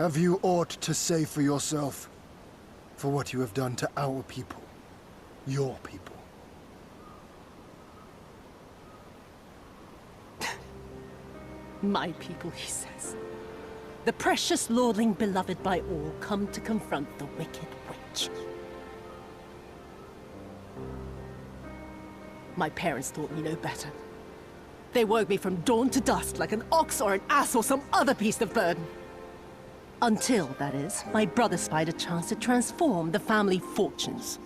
Have you aught to say for yourself? For what you have done to our people? Your people? My people, he says. The precious lordling beloved by all, come to confront the wicked witch. My parents taught me no better. They woke me from dawn to dusk like an ox or an ass or some other beast of burden. Until, that is, my brother spied a chance to transform the family fortunes.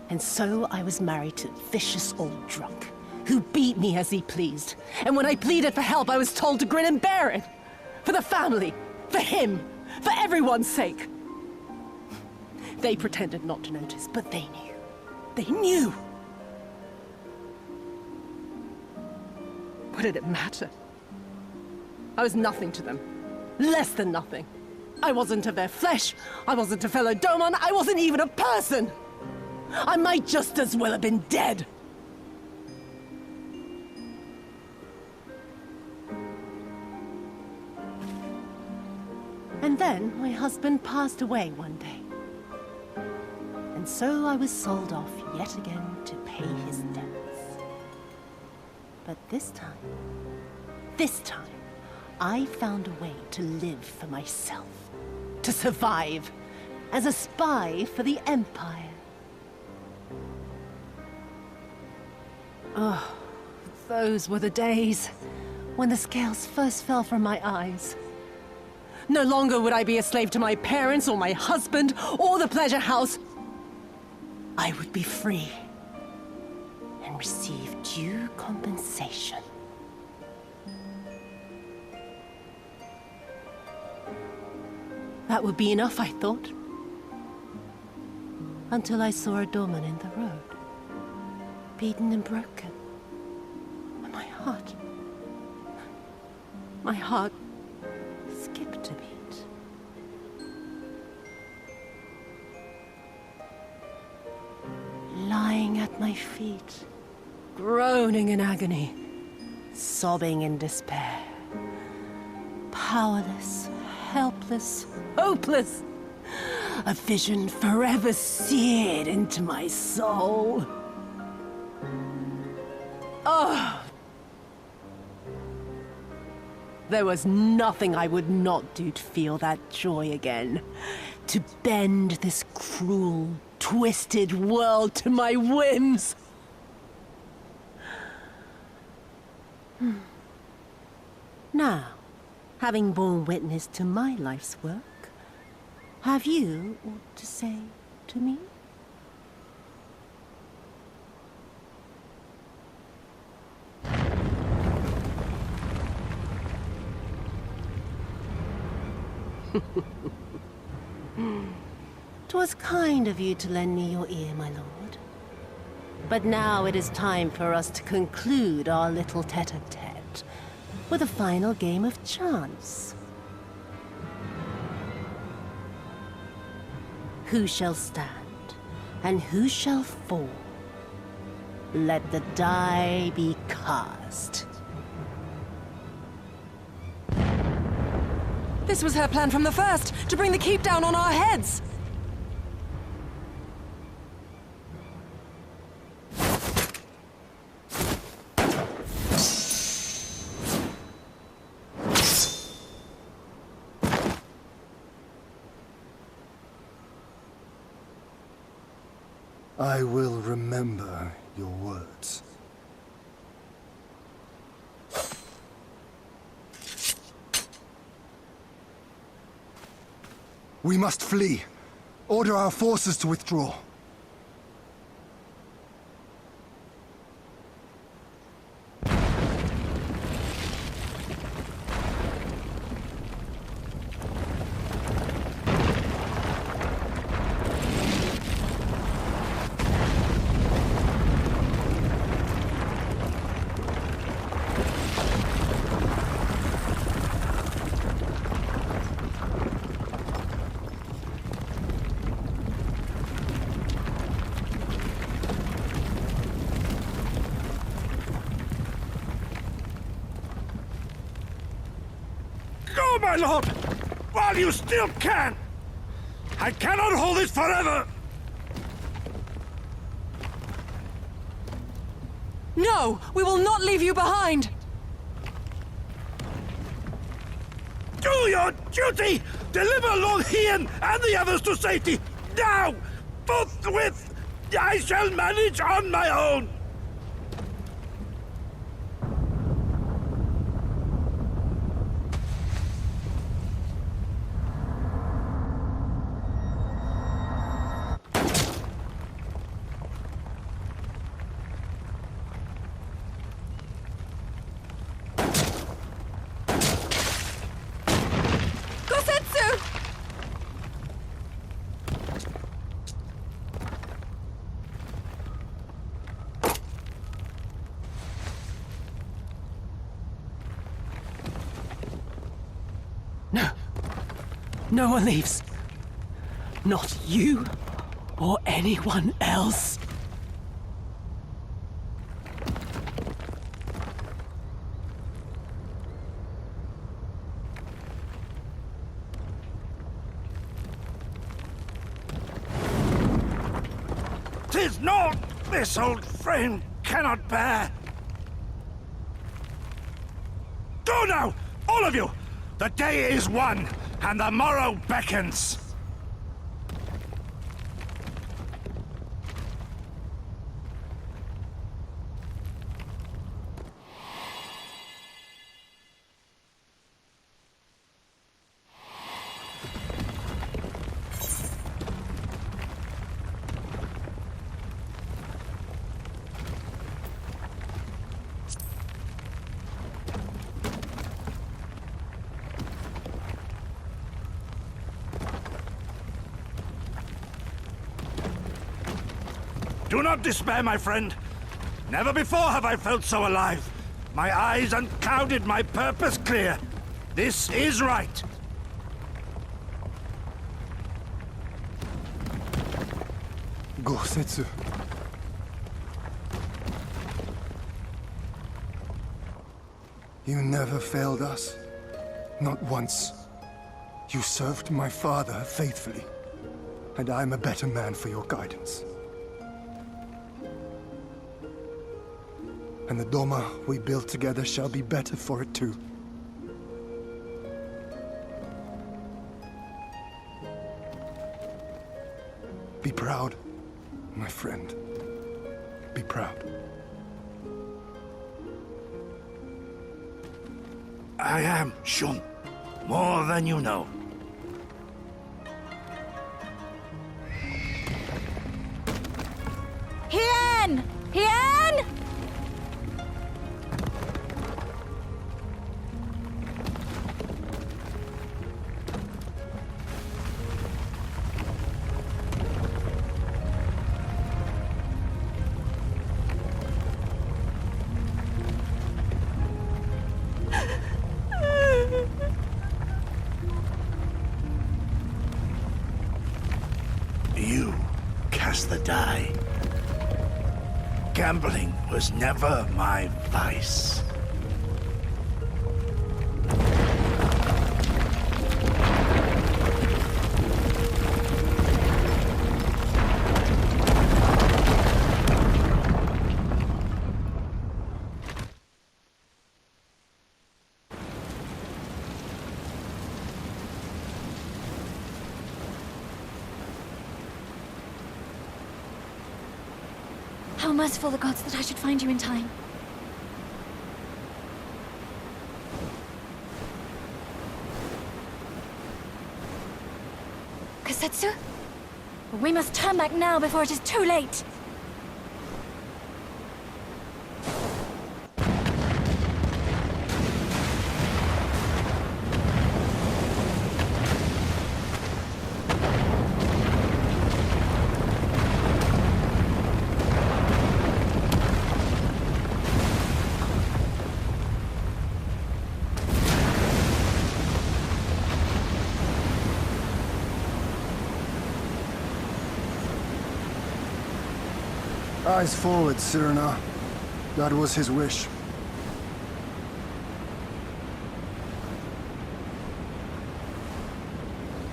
And so I was married to a vicious old drunk, who beat me as he pleased. And when I pleaded for help, I was told to grin and bear it. For the family, for him, for everyone's sake. They pretended not to notice, but they knew. They knew! What did it matter? I was nothing to them. Less than nothing. I wasn't of their flesh. I wasn't a fellow Doma. I wasn't even a person. I might just as well have been dead. And then my husband passed away one day. And so I was sold off yet again to pay his debts. But this time, I found a way to live for myself. To survive. As a spy for the Empire. Oh, those were the days when the scales first fell from my eyes. No longer would I be a slave to my parents or my husband or the pleasure house. I would be free and receive due compensation. That would be enough, I thought. Until I saw a doorman in the road, beaten and broken. And my heart skipped a beat. Lying at my feet, groaning in agony, sobbing in despair. Powerless, helpless, hopeless. A vision forever seared into my soul. Oh! There was nothing I would not do to feel that joy again. To bend this cruel, twisted world to my whims. Now, having borne witness to my life's work, have you aught to say to me? "'Twas kind of you to lend me your ear, my lord. But now it is time for us to conclude our little tete-a-tete with a final game of chance. Who shall stand, and who shall fall? Let the die be cast." This was her plan from the first, to bring the keep down on our heads! I will remember your words. We must flee. Order our forces to withdraw. my lord! While you still can! I cannot hold this forever! No! We will not leave you behind! Do your duty! Deliver Lord Hien and the others to safety! Now! Forthwith! I shall manage on my own! No one leaves. Not you or anyone else. "'Tis naught this old frame cannot bear. Go now, all of you! The day is won, and the morrow beckons. Do not despair, my friend. Never before have I felt so alive. My eyes unclouded, my purpose clear. This is right. Gosetsu. You never failed us. Not once. You served my father faithfully. And I am a better man for your guidance. And the Doma we built together shall be better for it too. Be proud, my friend. Be proud. I am, Shun. More than you know. Hien! Hien! You cast the die. Gambling was never my vice. How merciful the gods that I should find you in time. Kosetsu? We must turn back now before it is too late. Eyes forward, Cyrano. That was his wish.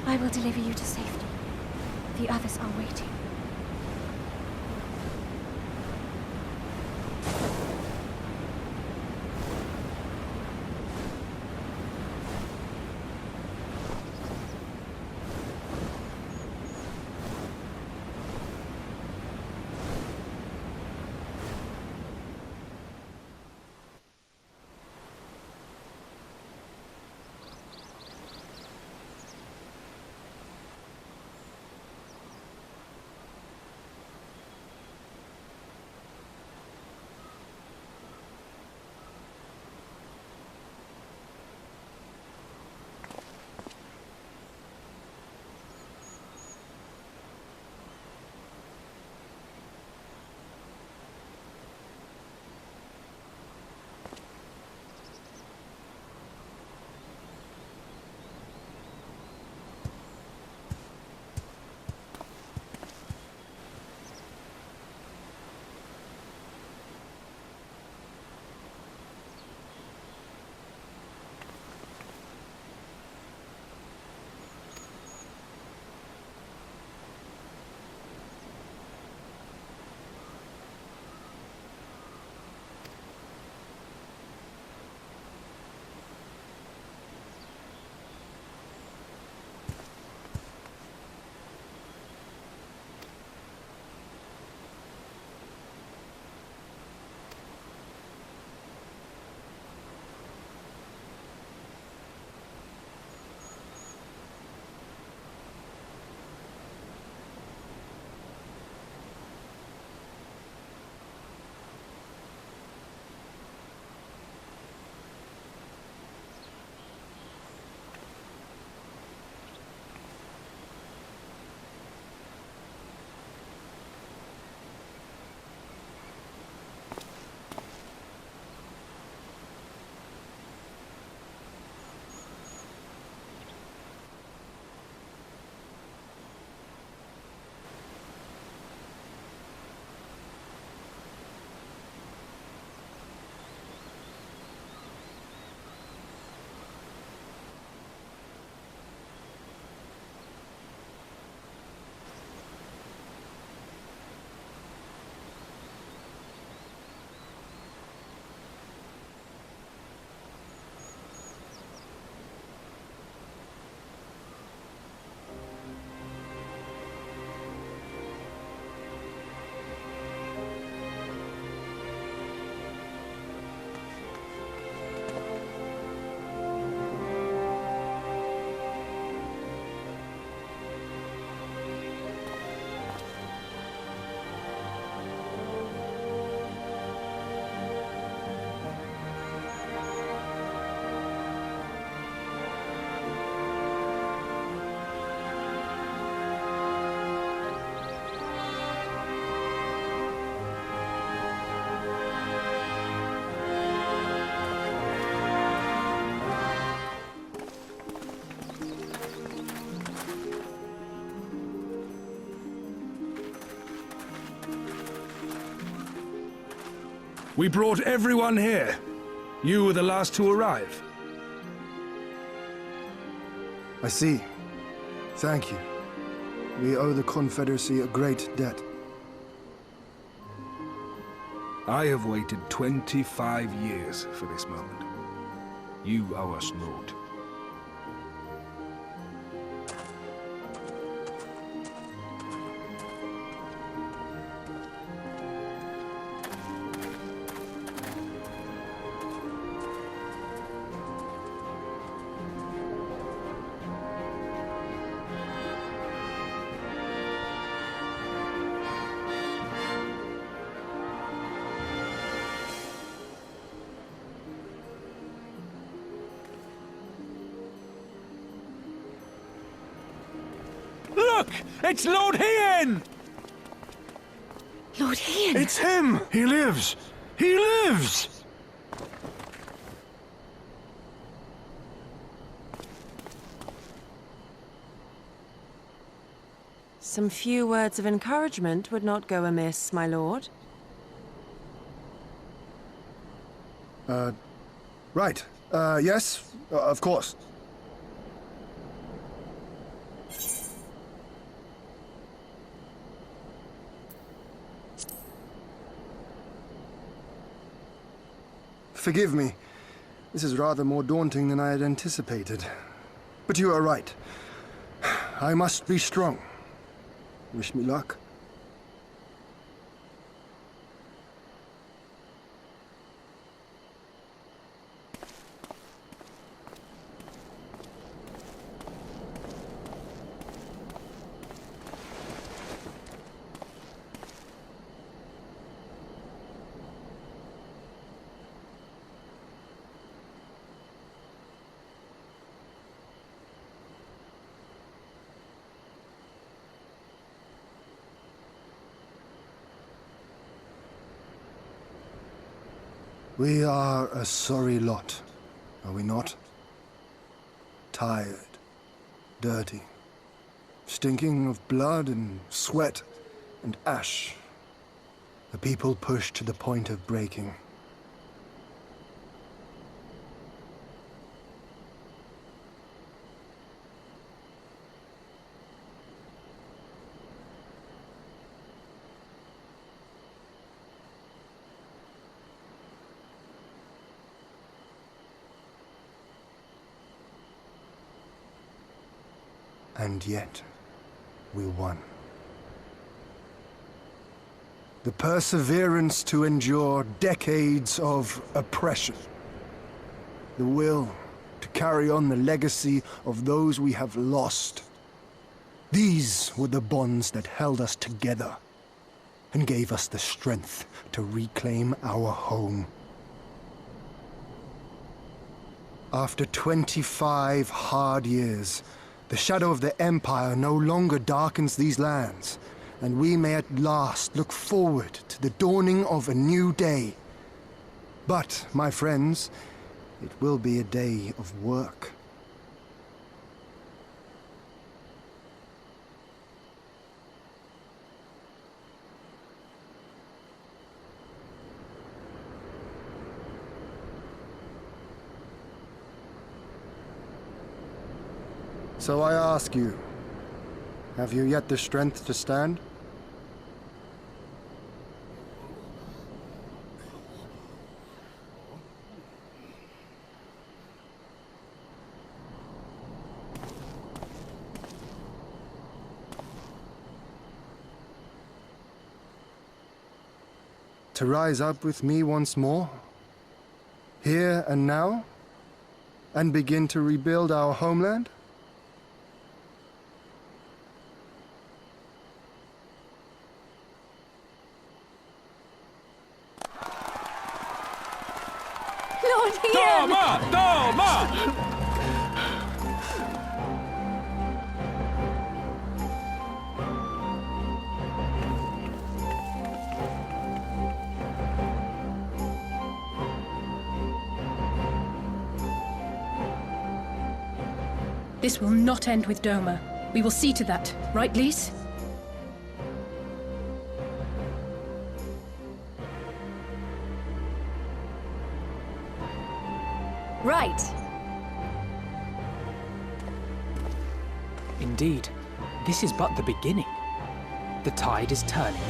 I will deliver you to safety. The others are waiting. We brought everyone here. You were the last to arrive. I see. Thank you. We owe the Confederacy a great debt. I have waited 25 years for this moment. You owe us naught. Look! It's Lord Hien! Lord Hien! It's him! He lives! He lives! Some few words of encouragement would not go amiss, my lord. Right. Yes, of course. Forgive me. This is rather more daunting than I had anticipated. But you are right. I must be strong. Wish me luck. We are a sorry lot, are we not? Tired, dirty, stinking of blood and sweat and ash. The people pushed to the point of breaking. And yet, we won. The perseverance to endure decades of oppression. The will to carry on the legacy of those we have lost. These were the bonds that held us together and gave us the strength to reclaim our home. After 25 hard years, the shadow of the Empire no longer darkens these lands, and we may at last look forward to the dawning of a new day. But, my friends, it will be a day of work. So I ask you, have you yet the strength to stand? To rise up with me once more, here and now, and begin to rebuild our homeland? Doma! Doma! This will not end with Doma. We will see to that, right, Lise? Right. Indeed, this is but the beginning. The tide is turning,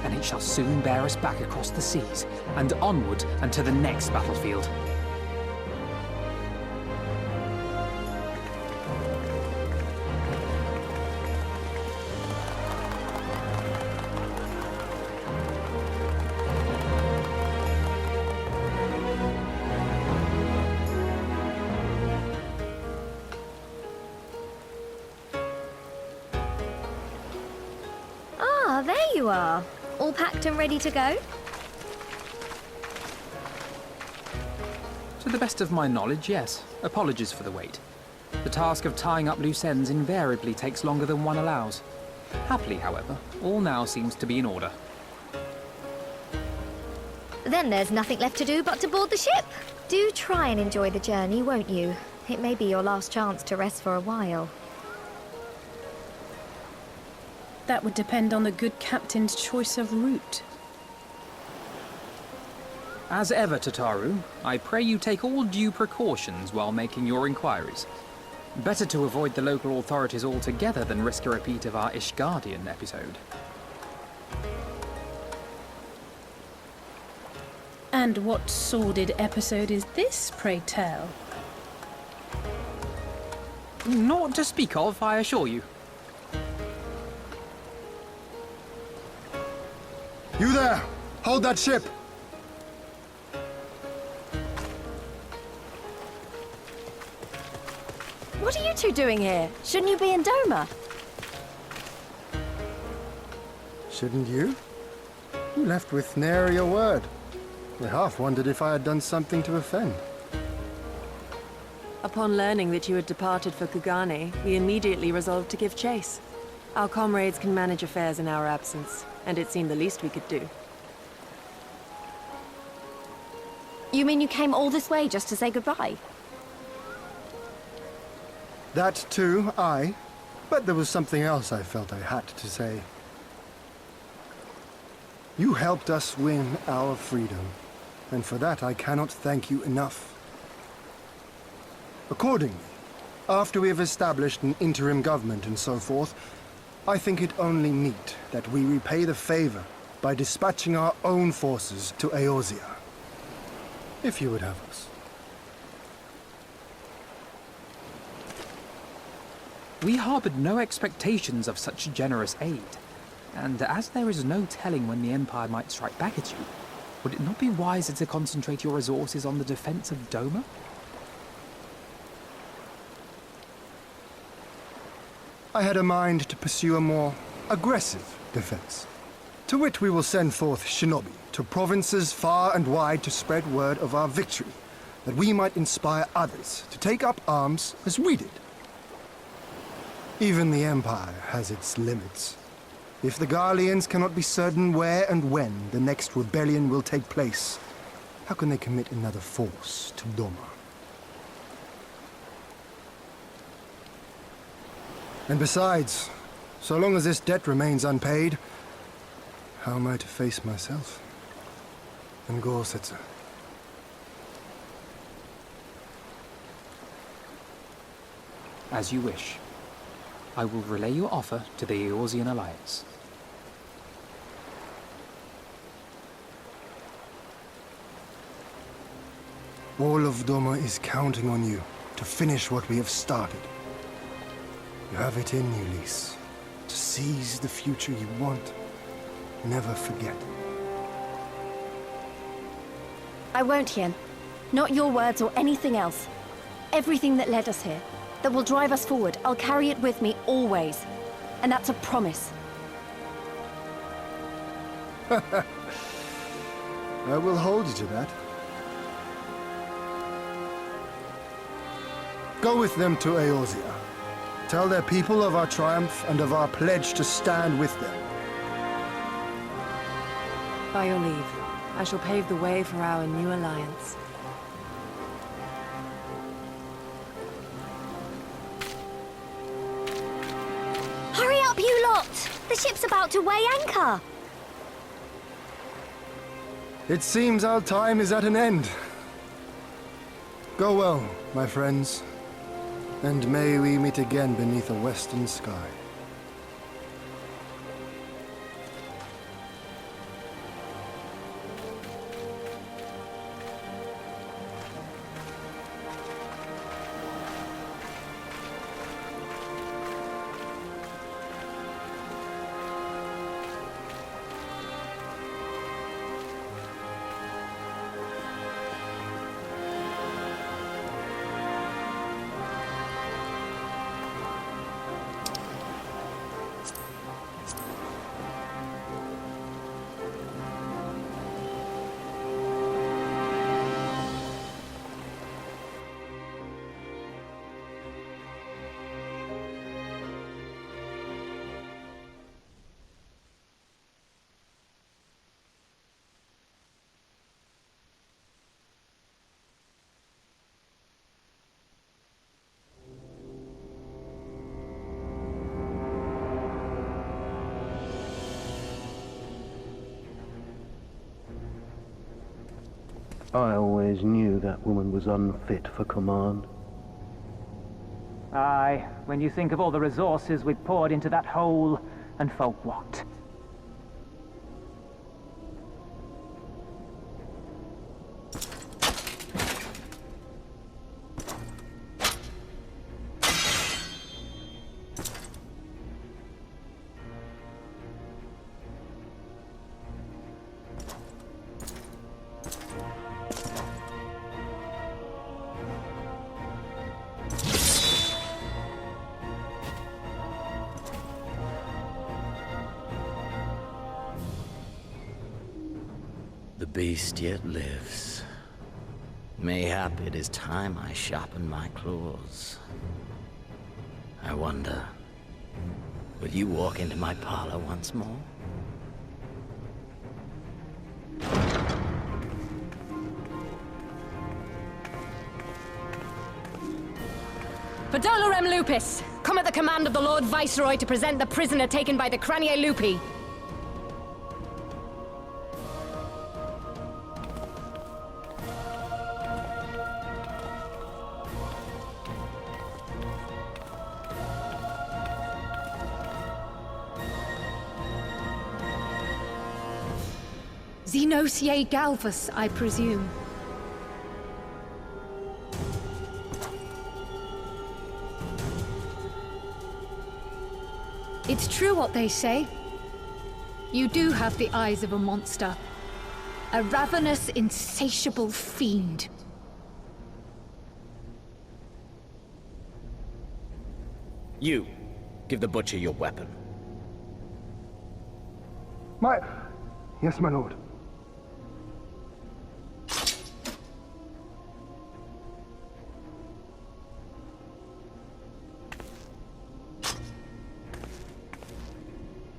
and it shall soon bear us back across the seas, and onward and to the next battlefield. Ah, there you are. All packed and ready to go? To the best of my knowledge, yes. Apologies for the wait. The task of tying up loose ends invariably takes longer than one allows. Happily, however, all now seems to be in order. Then there's nothing left to do but to board the ship. Do try and enjoy the journey, won't you? It may be your last chance to rest for a while. That would depend on the good captain's choice of route. As ever, Tataru, I pray you take all due precautions while making your inquiries. Better to avoid the local authorities altogether than risk a repeat of our Ishgardian episode. And what sordid episode is this, pray tell? Naught to speak of, I assure you. You there! Hold that ship! What are you two doing here? Shouldn't you be in Doma? Shouldn't you? You left with nary a word. I half wondered if I had done something to offend. Upon learning that you had departed for Kugane, we immediately resolved to give chase. Our comrades can manage affairs in our absence, and it seemed the least we could do. You mean you came all this way just to say goodbye? That too, aye. But there was something else I felt I had to say. You helped us win our freedom, and for that I cannot thank you enough. Accordingly, after we have established an interim government and so forth, I think it only meet that we repay the favor by dispatching our own forces to Eorzea. If you would have us. We harbored no expectations of such generous aid, and as there is no telling when the Empire might strike back at you, would it not be wiser to concentrate your resources on the defense of Doma? I had a mind to pursue a more aggressive defense, to which we will send forth shinobi to provinces far and wide to spread word of our victory, that we might inspire others to take up arms as we did. Even the Empire has its limits. If the Garleans cannot be certain where and when the next rebellion will take place, how can they commit another force to Doma? And besides, so long as this debt remains unpaid, how am I to face myself? And Gorsetzer? As you wish. I will relay your offer to the Eorzean Alliance. All of Doma is counting on you to finish what we have started. You have it in you, Lys, to seize the future you want. Never forget. I won't, Hien. Not your words or anything else. Everything that led us here, that will drive us forward, I'll carry it with me always. And that's a promise. I will hold you to that. Go with them to Eorzea. Tell their people of our triumph and of our pledge to stand with them. By your leave, I shall pave the way for our new alliance. Hurry up, you lot! The ship's about to weigh anchor! It seems our time is at an end. Go well, my friends. And may we meet again beneath a western sky. I always knew that woman was unfit for command. Aye, when you think of all the resources we've poured into that hole, and for what? The beast yet lives. Mayhap it is time I sharpen my claws. I wonder, will you walk into my parlor once more? For Dolorem Lupus, come at the command of the Lord Viceroy to present the prisoner taken by the Cranie Lupi. Xenosier Galvus, I presume. It's true what they say. You do have the eyes of a monster. A ravenous, insatiable fiend. You, give the butcher your weapon. Yes, my lord.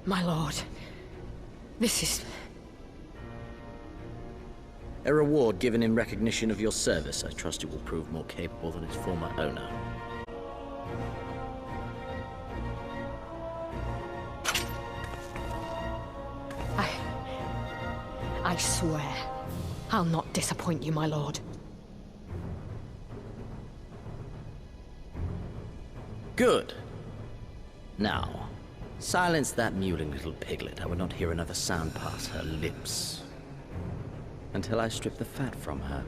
My lord, this is... A reward given in recognition of your service. I trust it will prove more capable than its former owner. I swear, I'll not disappoint you, my lord. Good. Now, silence that mewling little piglet. I will not hear another sound pass her lips. Until I strip the fat from her.